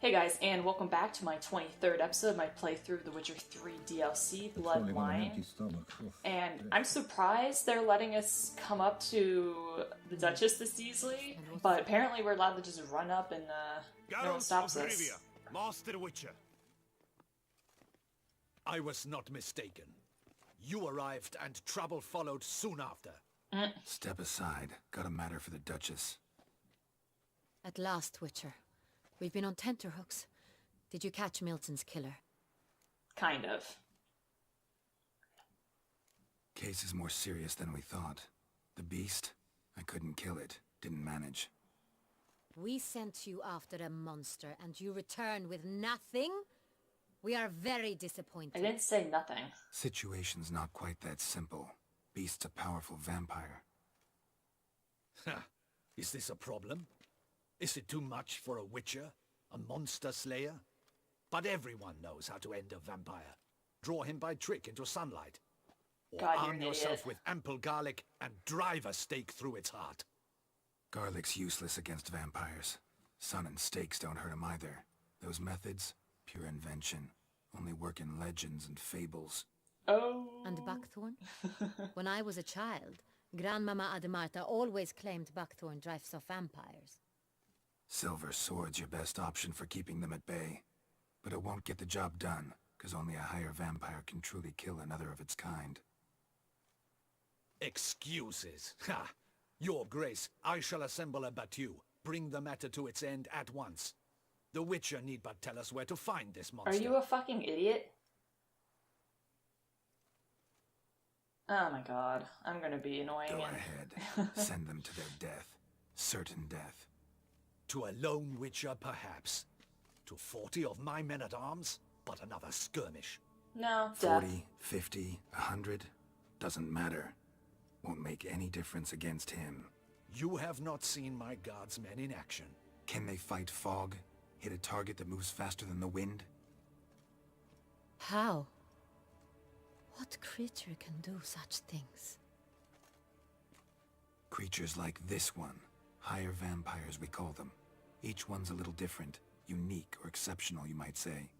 Hey guys, and welcome back to my 23rd episode of my playthrough of The Witcher 3 DLC, Bloodline. And I'm surprised they're letting us come up to the Duchess this easily, but apparently we're allowed to just run up and no one stops us. Master Witcher. I was not mistaken. You arrived and trouble followed soon after. Step aside. Got a matter for the Duchess. At last, Witcher. We've been on tenterhooks. Did you catch Milton's killer? Kind of. Case is more serious than we thought. The beast? I couldn't kill it. Didn't manage. We sent you after a monster, and you return with nothing? We are very disappointed. I didn't say nothing. Situation's not quite that simple. Beast's a powerful vampire. Is this a problem? Is it too much for a witcher? A monster slayer? But everyone knows how to end a vampire. Draw him by trick into sunlight. Or God, you're arm an yourself idiot. with ample garlic and drive a stake through its heart. Garlic's useless against vampires. Sun and stakes don't hurt him either. Those methods, pure invention. Only work in legends and fables. Oh. And buckthorn? When I was a child, Grandmama Ademarta always claimed buckthorn drives off vampires. Silver sword's your best option for keeping them at bay. But it won't get the job done, because only a higher vampire can truly kill another of its kind. Excuses. Ha! Your Grace, I shall assemble a battue. Bring the matter to its end at once. The Witcher need but tell us where to find this monster. Are you a fucking idiot? Oh my god, I'm gonna be annoying. Go ahead. Send them to their death. Certain death. To a lone Witcher, perhaps. To 40 of my men-at-arms, but another skirmish. No, death. 40, 50, 100, doesn't matter. Won't make any difference against him. You have not seen my guardsmen in action. Can they fight fog? Hit a target that moves faster than the wind? How? What creature can do such things? Creatures like this one. Higher vampires, we call them. Each one's a little different. Unique or exceptional, you might say.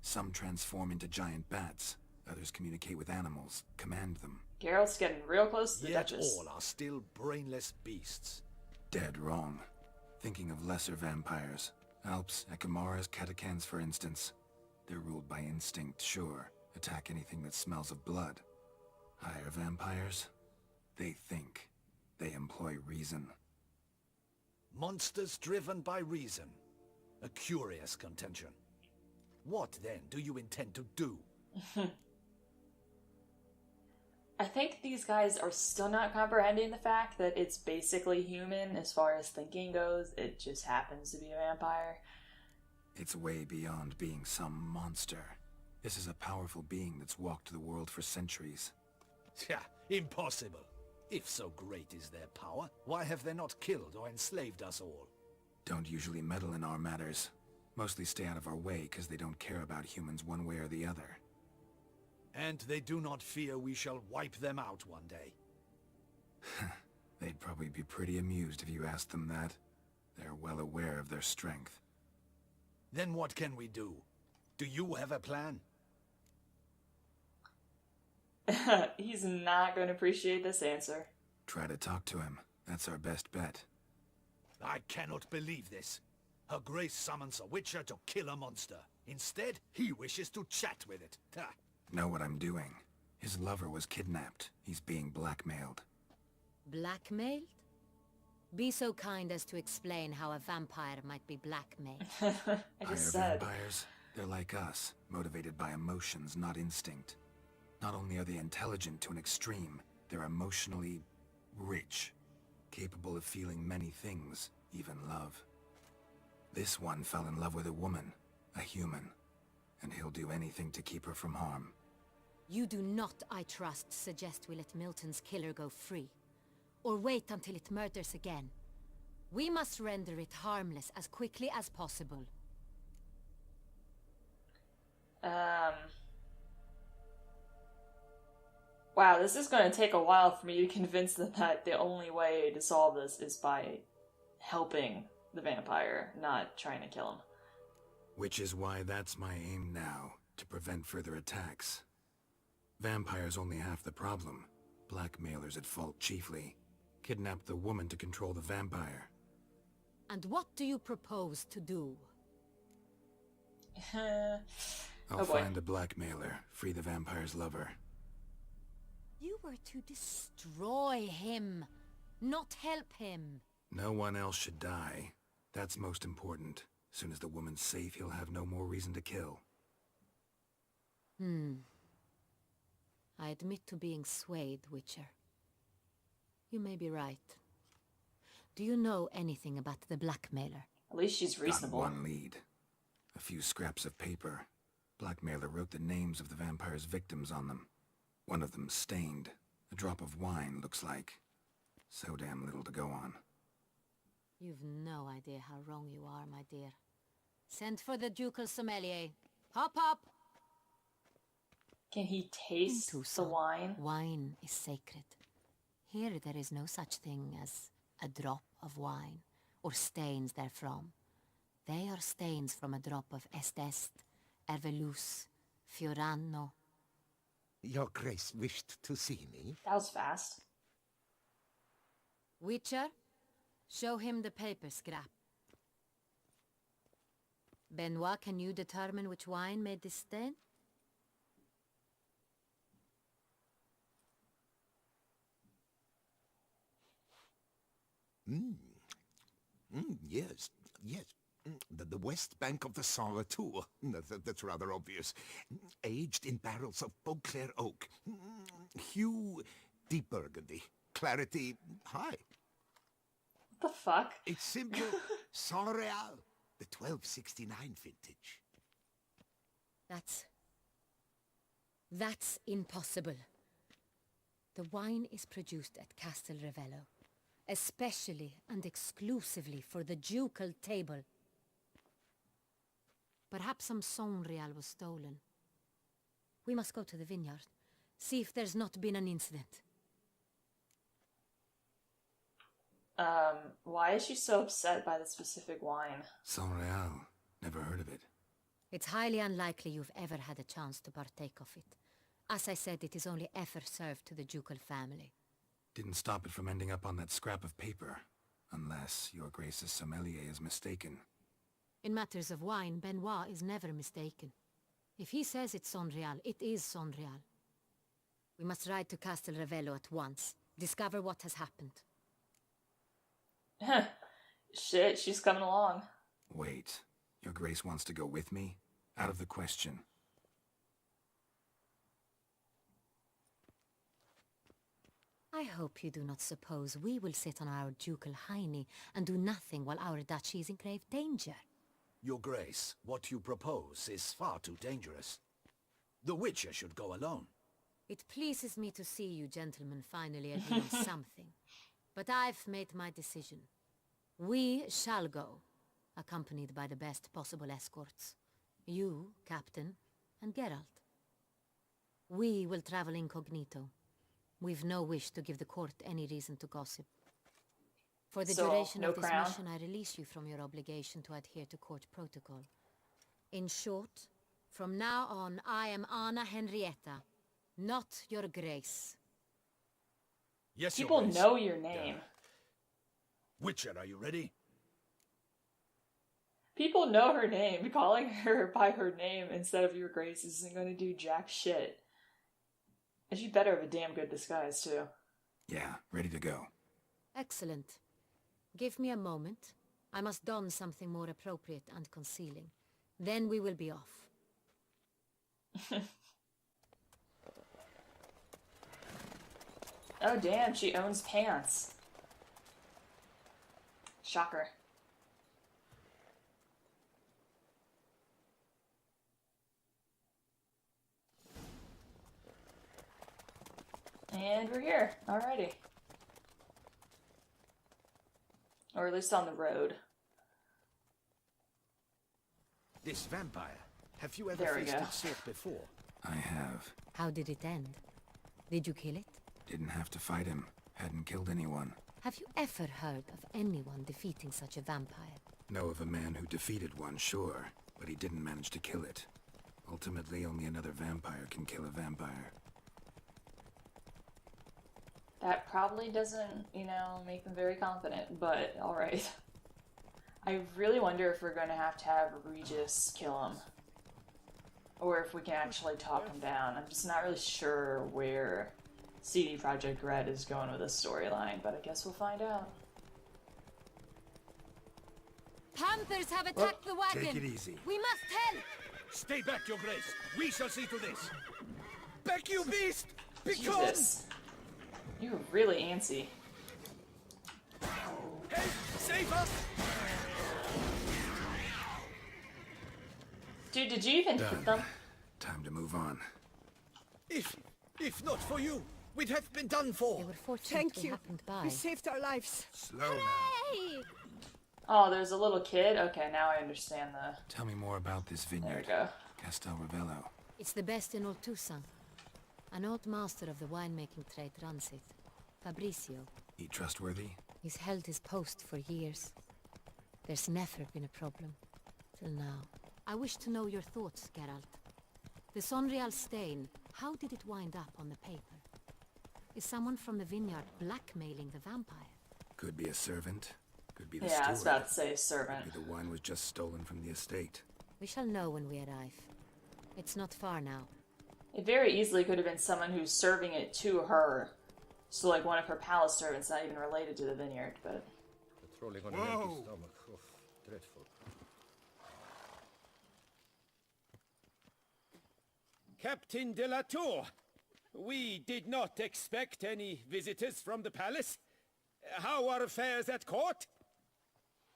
Some transform into giant bats. Others communicate with animals, command them. Geralt's getting real close to the Yet Duchess. all are still brainless beasts. Dead wrong. Thinking of lesser vampires. Alps, Ekamaras, Catacans, for instance. They're ruled by instinct, sure. Attack anything that smells of blood. Higher vampires? They think. They employ reason. Monsters driven by reason. A curious contention. What, then, do you intend to do? I think these guys are still not comprehending the fact that it's basically human as far as thinking goes. It just happens to be a vampire. It's way beyond being some monster. This is a powerful being that's walked the world for centuries. Yeah, impossible. If so great is their power, why have they not killed or enslaved us all? Don't usually meddle in our matters. Mostly stay out of our way because they don't care about humans one way or the other. And they do not fear we shall wipe them out one day. They'd probably be pretty amused if you asked them that. They're well aware of their strength. Then what can we do? Do you have a plan? He's not going to appreciate this answer. Try to talk to him. That's our best bet. I cannot believe this. Her Grace summons a Witcher to kill a monster. Instead, he wishes to chat with it. Ha. Know what I'm doing. His lover was kidnapped. He's being blackmailed. Blackmailed? Be so kind as to explain how a vampire might be blackmailed. I Higher just said. vampires, they're like us, motivated by emotions, not instinct. Not only are they intelligent to an extreme, they're emotionally rich, capable of feeling many things, even love. This one fell in love with a woman, a human, and he'll do anything to keep her from harm. You do not, I trust, suggest we let Milton's killer go free. Or wait until it murders again. We must render it harmless as quickly as possible. Wow, this is going to take a while for me to convince them that the only way to solve this is by helping the vampire, not trying to kill him. Which is why that's my aim now, to prevent further attacks. Vampires only half the problem. Blackmailers at fault chiefly. Kidnap the woman to control the vampire. And what do you propose to do? I'll find the blackmailer, free the vampire's lover. You were to destroy him, not help him. No one else should die. That's most important. As soon as the woman's safe, he'll have no more reason to kill. I admit to being swayed, Witcher. You may be right. Do you know anything about the blackmailer? At least she's reasonable. Got one lead. A few scraps of paper. Blackmailer wrote the names of the vampire's victims on them. One of them stained. A drop of wine, looks like. So damn little to go on. You've no idea how wrong you are, my dear. Send for the ducal sommelier. Hop, hop! Can he taste the wine? Wine is sacred. Here there is no such thing as a drop of wine, or stains therefrom. They are stains from a drop of Estest, Ervelus, Fiorano. Your Grace wished to see me? That was fast. Witcher, show him the paper scrap. Benoit, can you determine which wine made this stain? Yes, yes. The west bank of the Saar Tour. That's rather obvious. Aged in barrels of Beauclair oak. Hue, deep burgundy. Clarity, high. What the fuck? It's simple. Saint Real, the 1269 vintage. That's impossible. The wine is produced at Castel Ravello, especially and exclusively for the ducal table. Perhaps some Saint Real was stolen. We must go to the vineyard, see if there's not been an incident. Why is she so upset by the specific wine? Saint Real. Never heard of it. It's highly unlikely you've ever had a chance to partake of it. As I said, it is only ever served to the ducal family. Didn't stop it from ending up on that scrap of paper. Unless your Grace's sommelier is mistaken. In matters of wine, Benoit is never mistaken. If he says it's Saint Real, it is Saint Real. We must ride to Castel Ravello at once. Discover what has happened. Shit, she's coming along. Wait. Your Grace wants to go with me? Out of the question. I hope you do not suppose we will sit on our ducal hiney and do nothing while our duchy is in grave danger. Your Grace, what you propose is far too dangerous. The Witcher should go alone. It pleases me to see you gentlemen finally agree on something. But I've made my decision. We shall go, accompanied by the best possible escorts. You, Captain, and Geralt. We will travel incognito. We've no wish to give the court any reason to gossip. For the duration of this mission, I release you from your obligation to adhere to court protocol. In short, from now on, I am Anna Henrietta, not your Grace. Yes, People Your Grace. know your name. Witcher, are you ready? People know her name. Calling her by her name instead of your Grace isn't going to do jack shit. And she better have a damn good disguise, too. Yeah, ready to go. Excellent. Give me a moment. I must don something more appropriate and concealing. Then we will be off. Oh damn, she owns pants. Shocker. And we're here. Alrighty. Or at least on the road. This vampire. Have you ever There we faced go. its sort before? I have. How did it end? Did you kill it? Didn't have to fight him. Hadn't killed anyone. Have you ever heard of anyone defeating such a vampire? Know of a man who defeated one, sure. but he didn't manage to kill it. Ultimately, only another vampire can kill a vampire. That probably doesn't, make them very confident, but alright. I really wonder if we're going to have Regis kill him. Or if we can actually talk him down. I'm just not really sure where CD Projekt Red is going with this storyline, but I guess we'll find out. Panthers have attacked the wagon! Take it easy. We must help! Stay back, Your Grace. We shall see to this. Back, you beast! Jesus. You're really antsy. Help! Save us! Dude, did you even hit them? Time to move on. If not for you, we'd have been done for. They were fortunate Thank we you. happened by. You saved our lives. Slow now. Hey! Oh, there's a little kid? Okay, now I understand the... Tell me more about this There we vineyard. go. Castel Ravello. It's the best in all Toussaint. An old master of the winemaking trade runs it. Fabrizio. He trustworthy? He's held his post for years. There's never been a problem. Till now. I wish to know your thoughts, Geralt. The Sonreal stain, how did it wind up on the paper? Is someone from the vineyard blackmailing the vampire? Could be a servant. Could be the Yeah, I was steward. about to say servant. Maybe the wine was just stolen from the estate. We shall know when we arrive. It's not far now. It very easily could have been someone who's serving it to her. So like one of her palace servants, not even related to the vineyard, but... Patrolling on an empty stomach. Oh, dreadful. Captain de la Tour, we did not expect any visitors from the palace. How are affairs at court?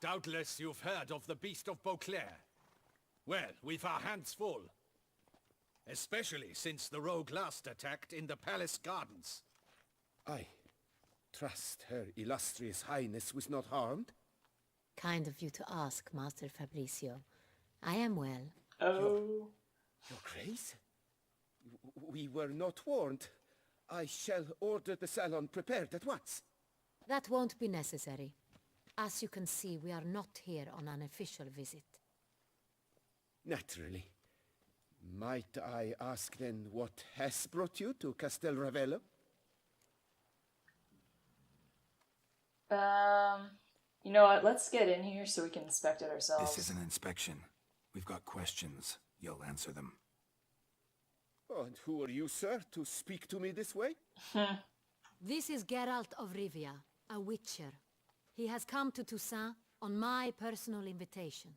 Doubtless you've heard of the Beast of Beauclair. Well, we've our hands full. Especially since the rogue last attacked in the palace gardens. I trust Her Illustrious Highness was not harmed. Kind of you to ask, Master Fabrizio. I am well. Oh... Your Grace? We were not warned. I shall order the salon prepared at once. That won't be necessary. As you can see, we are not here on an official visit. Naturally. Might I ask then what has brought you to Castel Ravello? You know what? Let's get in here so we can inspect it ourselves. This is an inspection. We've got questions. You'll answer them. Oh, and who are you, sir, to speak to me this way? This is Geralt of Rivia, a witcher. He has come to Toussaint on my personal invitation.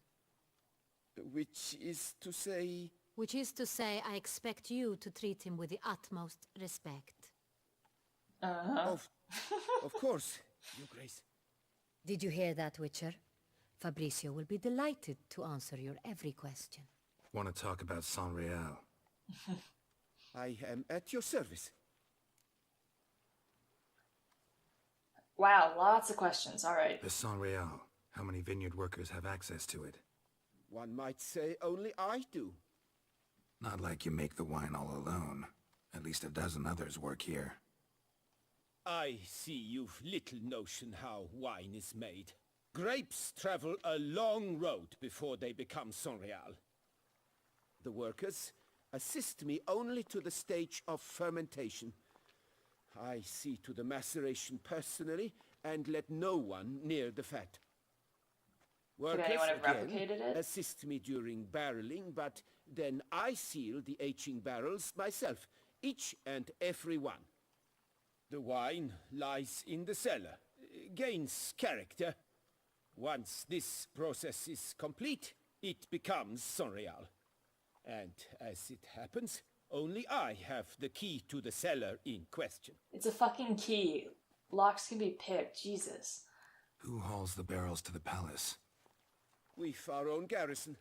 Which is to say... Which is to say, I expect you to treat him with the utmost respect. Of course, Your Grace. Did you hear that, Witcher? Fabrizio will be delighted to answer your every question. Want to talk about San Real? I am at your service. Wow, lots of questions. All right. The San Real. How many vineyard workers have access to it? One might say only I do. Not like you make the wine all alone. At least a dozen others work here. I see you've little notion how wine is made. Grapes travel a long road before they become Sonreal. The workers assist me only to the stage of fermentation. I see to the maceration personally and let no one near the fat. Workers, anyone have again, replicated it? assist me during barreling, but then I seal the aging barrels myself, each and every one. The wine lies in the cellar, gains character. Once this process is complete, it becomes Sonreal. And as it happens, only I have the key to the cellar in question. It's a fucking key. Locks can be picked. Jesus. Who hauls the barrels to the palace? We've our own garrison.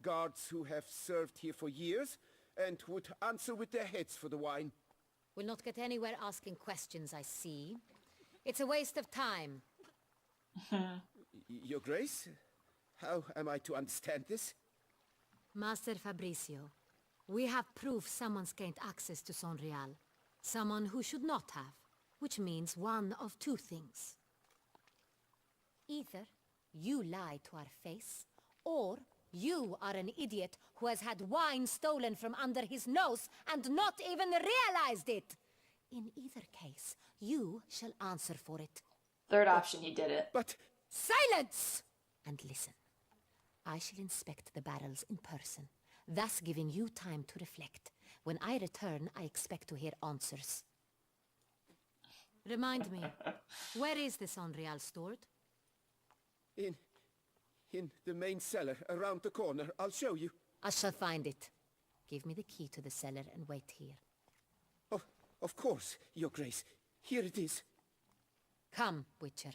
Guards who have served here for years and would answer with their heads for the wine. We'll not get anywhere asking questions, I see. It's a waste of time. Your Grace, how am I to understand this? Master Fabrizio, we have proof someone's gained access to Sonreal. Someone who should not have, which means one of two things. Either you lie to our face, or You are an idiot who has had wine stolen from under his nose and not even realized it. In either case, you shall answer for it. Third option, he did it. But Silence! And listen. I shall inspect the barrels in person, thus giving you time to reflect. When I return, I expect to hear answers. Remind me, where is this Unreal stored? in the main cellar, around the corner. I'll show you. I shall find it. Give me the key to the cellar and wait here. Oh, of course, Your Grace. Here it is. Come, Witcher.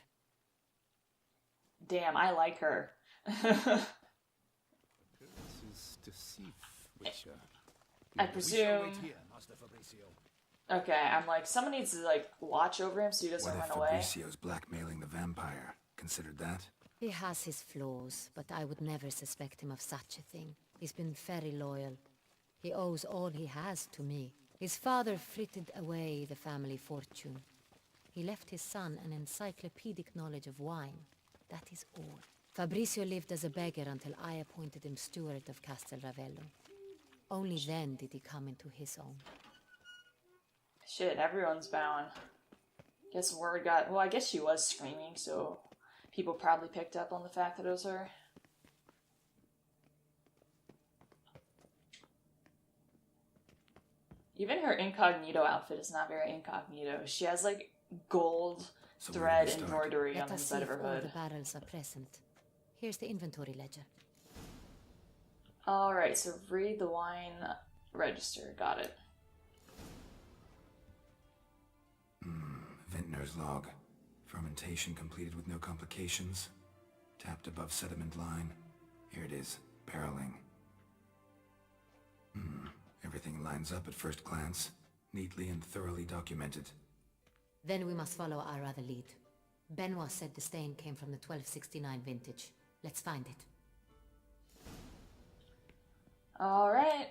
Damn, I like her. This is deceit, Witcher. I We shall presume... wait here, Master Fabricio. Okay, I'm like, someone needs to, like, watch over him so he doesn't What if run away. Fabricio's blackmailing the vampire? Considered that? He has his flaws, but I would never suspect him of such a thing. He's been very loyal. He owes all he has to me. His father frittered away the family fortune. He left his son an encyclopedic knowledge of wine. That is all. Fabricio lived as a beggar until I appointed him steward of Castel Ravello. Only then did he come into his own. Shit, everyone's bowing. Guess word got... Well, I guess she was screaming, so people probably picked up on the fact that it was her. Even her incognito outfit is not very incognito. She has, like, gold So thread where do we start? embroidery on Let the us see inside if of her all hood. the barrels are present. Here's the inventory ledger. Alright, so read the wine register. Got it. Vintner's log. Fermentation completed with no complications. Tapped above sediment line. Here it is. Barreling. Everything lines up at first glance. Neatly and thoroughly documented. Then we must follow our other lead. Benoit said the stain came from the 1269 vintage. Let's find it. Alright.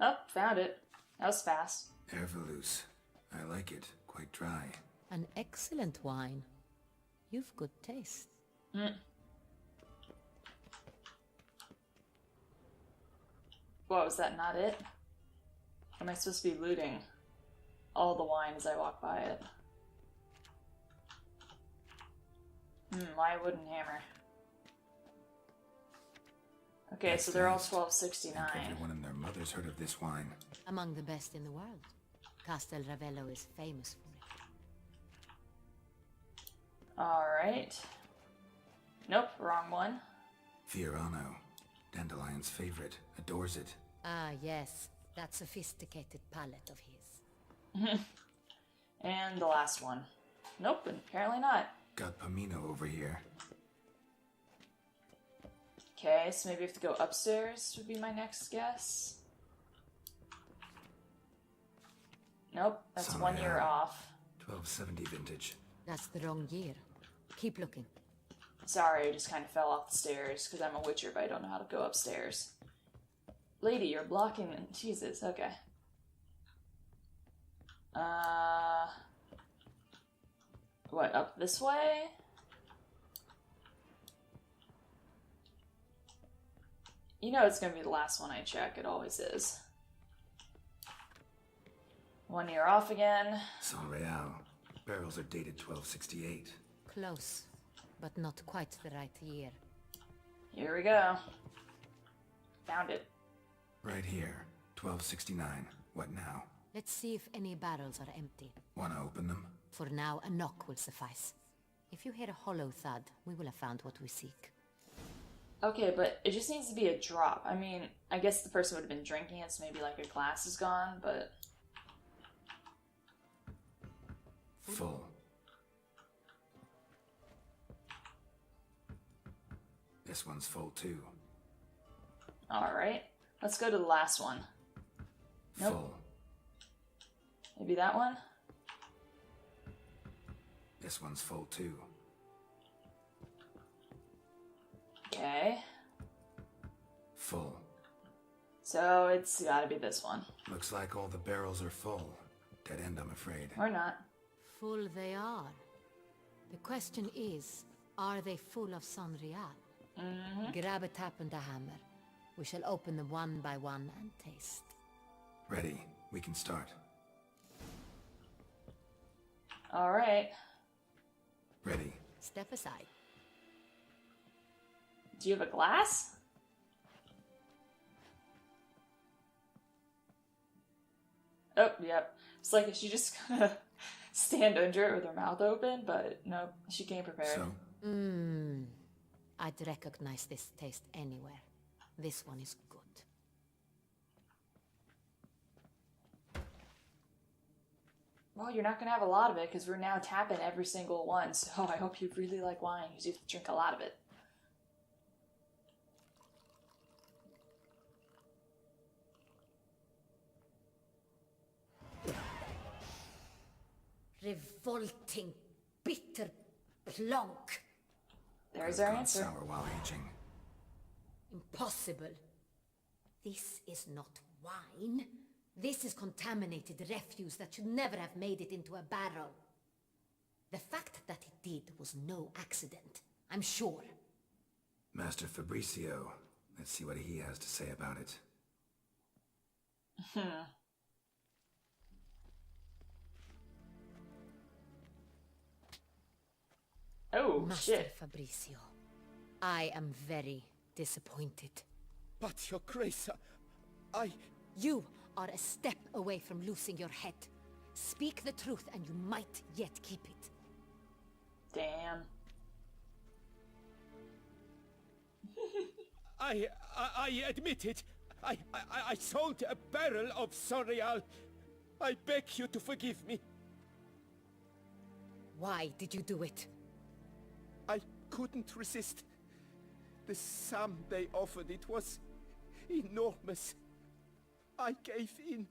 Oh, found it. That was fast. Ervelous. I like it. Quite dry. An excellent wine. You've good taste. What, was that not it? Am I supposed to be looting all the wine as I walk by it? Why a wooden hammer? Okay, That's so they're all nice. 1269. Think everyone and their mother's heard of this wine. Among the best in the world. Castel Ravello is famous for it. Alright. Nope, wrong one. Fiorano. Dandelion's favorite. Adores it. Ah, yes. That sophisticated palate of his. And the last one. Nope, apparently not. Got Pomino over here. Okay, so maybe I have to go upstairs would be my next guess. Nope, that's Some 1 year are. off. 1270 vintage. That's the wrong year. Keep looking. Sorry, I just kind of fell off the stairs because I'm a witcher, but I don't know how to go upstairs. Lady, you're blocking them. Jesus, okay. What, up this way? You know it's gonna be the last one I check, it always is. 1 year off again. San Real. Barrels are dated 1268. Close, but not quite the right year. Here we go. Found it. Right here. 1269. What now? Let's see if any barrels are empty. Wanna open them? For now, a knock will suffice. If you hear a hollow thud, we will have found what we seek. Okay, but it just needs to be a drop. I mean, I guess the person would have been drinking it, so maybe like a glass is gone, but... Full. This one's full too. Alright. Let's go to the last one. Nope. Full. Maybe that one? This one's full too. Okay. Full. So it's gotta be this one. Looks like all the barrels are full. Dead end, I'm afraid. Or not. Full they are. The question is, are they full of San Real? Grab a tap and a hammer. We shall open them one by one and taste. Ready. We can start. Alright. Ready. Step aside. Do you have a glass? Oh, yep. It's like she just gonna stand under it with her mouth open, but nope, she came prepared. So, I'd recognize this taste anywhere. This one is good. Well, you're not gonna have a lot of it because we're now tapping every single one, so I hope you really like wine because you have to drink a lot of it. Revolting, bitter plonk. There's our gone answer. sour while aging. Impossible. This is not wine. This is contaminated refuse that should never have made it into a barrel. The fact that it did was no accident, I'm sure. Master Fabricio. Let's see what he has to say about it. Oh, Master shit. Fabricio, I am very disappointed. But your grace, I... You are a step away from losing your head. Speak the truth and you might yet keep it. Damn. I admit it. I sold a barrel of Sorial. I beg you to forgive me. Why did you do it? I couldn't resist. The sum they offered, it was enormous. I gave in.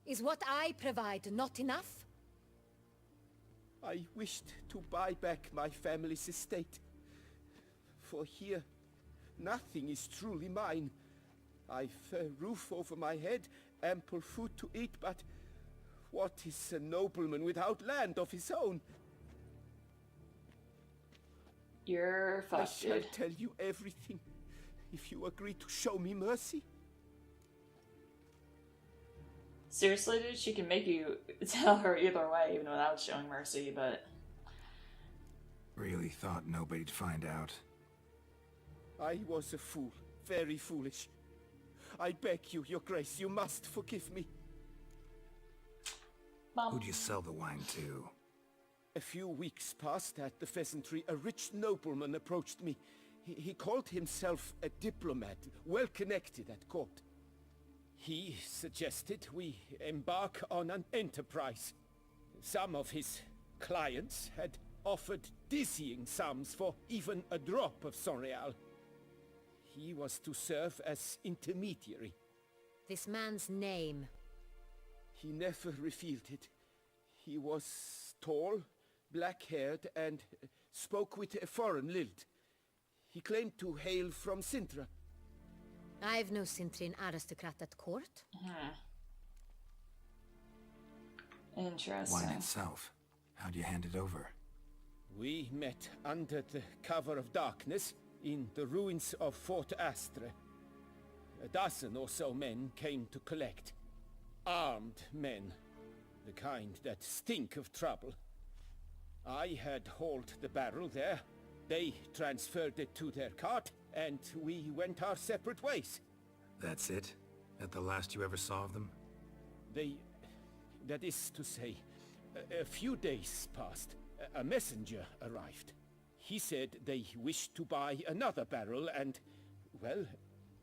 Is what I provide not enough? I wished to buy back my family's estate. For here, nothing is truly mine. I've a roof over my head, ample food to eat, but what is a nobleman without land of his own? You're I fucked, shall dude. tell you everything, if you agree to show me mercy. Seriously, dude, she can make you tell her either way, even without showing mercy, but... Really thought nobody'd find out. I was a fool, very foolish. I beg you, your grace, you must forgive me. Mom. Who'd you sell the wine to? A few weeks past at the pheasantry, a rich nobleman approached me. He called himself a diplomat, well connected at court. He suggested we embark on an enterprise. Some of his clients had offered dizzying sums for even a drop of Sorial. He was to serve as intermediary. This man's name. He never revealed it. He was tall, black-haired, and spoke with a foreign lilt. He claimed to hail from Sintra. I've no Cintrin aristocrat at court. Interesting. Wine itself. How'd you hand it over? We met under the cover of darkness in the ruins of Fort Astre. A dozen or so men came to collect. Armed men. The kind that stink of trouble. I had hauled the barrel there. They transferred it to their cart, and we went our separate ways. That's it? That the last you ever saw of them? That is to say, a few days passed. A messenger arrived. He said they wished to buy another barrel and, well,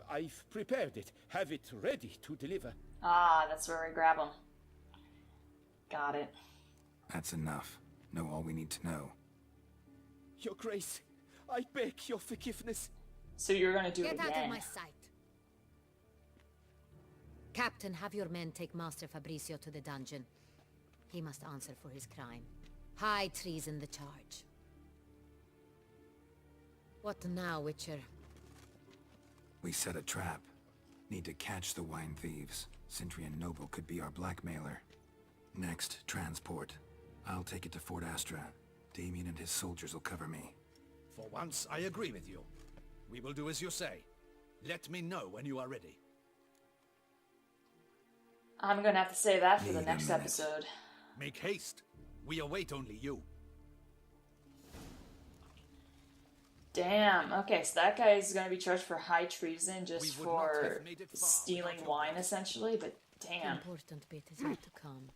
I've prepared it. Have it ready to deliver. Ah, that's where we grab them. Got it. That's enough. Know all we need to know. Your Grace, I beg your forgiveness. So you're gonna do it Get out of again. my sight. Captain, have your men take Master Fabricio to the dungeon. He must answer for his crime. High treason the charge. What now, Witcher? We set a trap. Need to catch the wine thieves. Cintrian Noble could be our blackmailer. Next, transport. I'll take it to Fort Astra. Damien and his soldiers will cover me. For once, I agree with you. We will do as you say. Let me know when you are ready. I'm gonna have to say that for the Need a next minute. episode. Make haste. We await only you. Damn. Okay, so that guy is gonna be charged for high treason just We would not for have made it far stealing without your wine, help. essentially. But The damn. important bit is yet to come.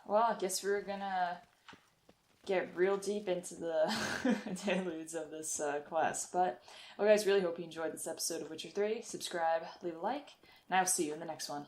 Well, I guess we're gonna get real deep into the deludes of this quest. But, well, guys, really hope you enjoyed this episode of Witcher 3. Subscribe, leave a like, and I'll see you in the next one.